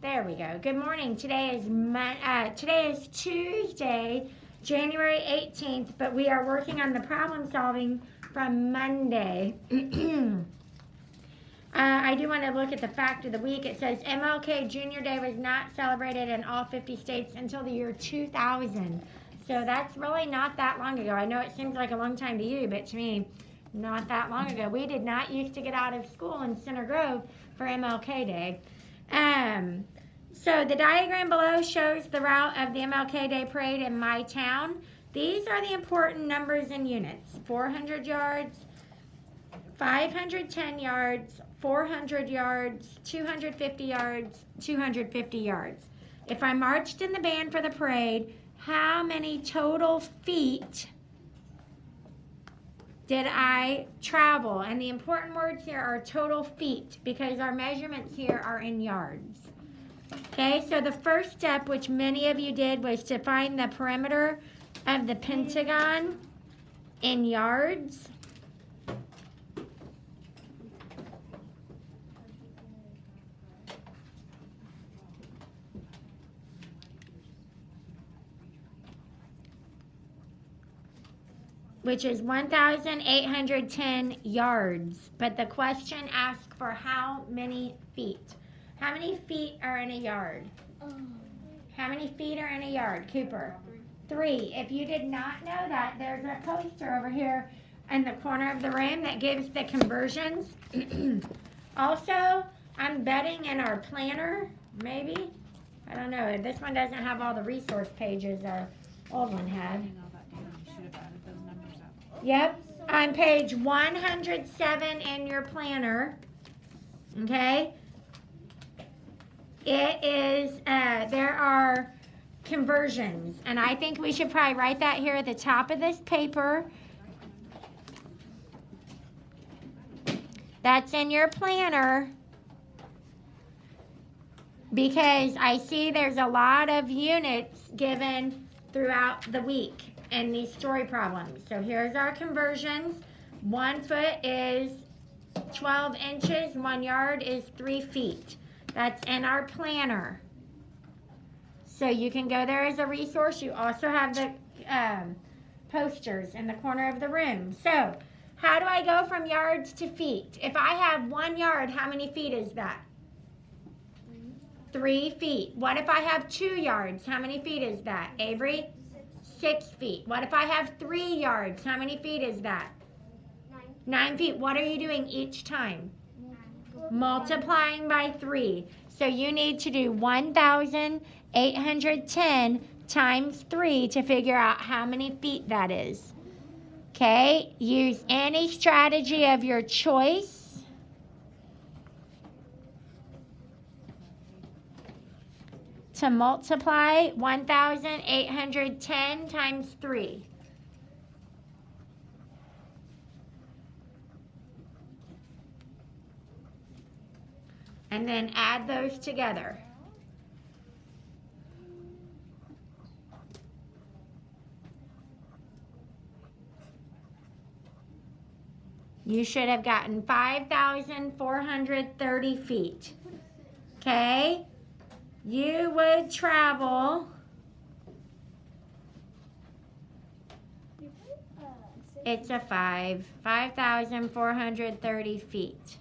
There we go. Good morning. Today is Tuesday, January 18th, but we are working on the problem solving from Monday. I do want to look at the fact of the week. It says MLK Junior Day was not celebrated in all 50 states until the year 2000. So that's really not that long ago. I know it seems like a long time to you, but to me, not that long ago. We did not used to get out of school in Center Grove for MLK Day. So the diagram below shows the route of the MLK Day Parade in my town. These are the important numbers and units. 400 yards, 510 yards, 400 yards, 250 yards, 250 yards. If I marched in the band for the parade, how many total feet did I travel? And the important words here are total feet because our measurements here are in yards. Okay, so the first step, which many of you did, was to find the perimeter of the pentagon in yards. Which is 1,810 yards. But the question asks for how many feet. How many feet are in a yard? How many feet are in a yard, Cooper? 3. If you did not know that, there's a poster over here in the corner of the room that gives the conversions. Also, I'm betting in our planner, maybe. I don't know. This one doesn't have all the resource pages our old one had. Yep, on page 107 in your planner, okay, it is, there are conversions, and I think we should probably write that here at the top of this paper. That's in your planner, because I see there's a lot of units given throughout the week and these story problems. So here's our conversions. 1 foot is 12 inches. 1 yard is 3 feet. That's in our planner. So you can go there as a resource. You also have the posters in the corner of the room. So how do I go from yards to feet? If I have 1 yard, how many feet is that? 3 feet. What if I have 2 yards? How many feet is that? Avery? 6 feet. What if I have 3 yards? How many feet is that? 9 feet. What are you doing each time? Multiplying by 3. So you need to do 1,810 times 3 to figure out how many feet that is. Okay? Use any strategy of your choice. To multiply 1,810 times 3. And then add those together. You should have gotten 5,430 feet. Okay? You would travel, it's a 5,430 feet.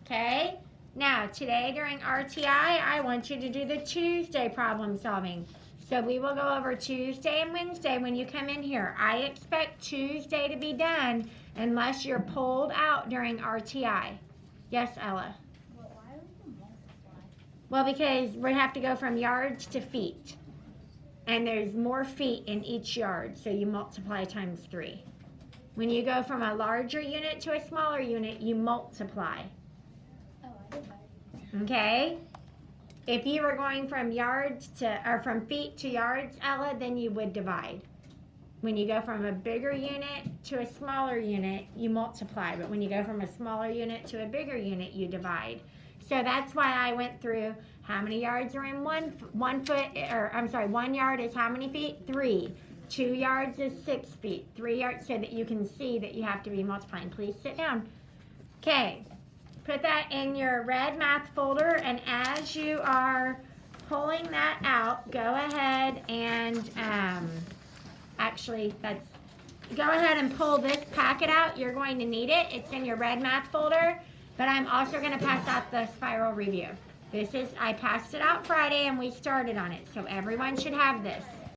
Okay, now today during RTI, I want you to do the Tuesday problem solving. So we will go over Tuesday and Wednesday when you come in here. I expect Tuesday to be done unless you're pulled out during RTI. Yes, Ella? Well, why would you multiply? Well, because we have to go from yards to feet. And there's more feet in each yard, so you multiply times 3. When you go from a larger unit to a smaller unit, you multiply. Oh, I did that. Okay? If you were going from yards to, or from feet to yards, Ella, then you would divide. When you go from a bigger unit to a smaller unit, you multiply. But when you go from a smaller unit to a bigger unit, you divide. So that's why I went through how many yards are in 1 foot, or I'm sorry, 1 yard is how many feet? 3. 2 yards is 6 feet. 3 yards, so that you can see that you have to be multiplying. Please sit down. Okay, Put that in your red math folder, and as you are pulling that out, go ahead and go ahead and pull this packet out. You're going to need it. It's in your red math folder, but I'm also going to pass out the spiral review. I passed it out Friday and we started on it, so everyone should have this.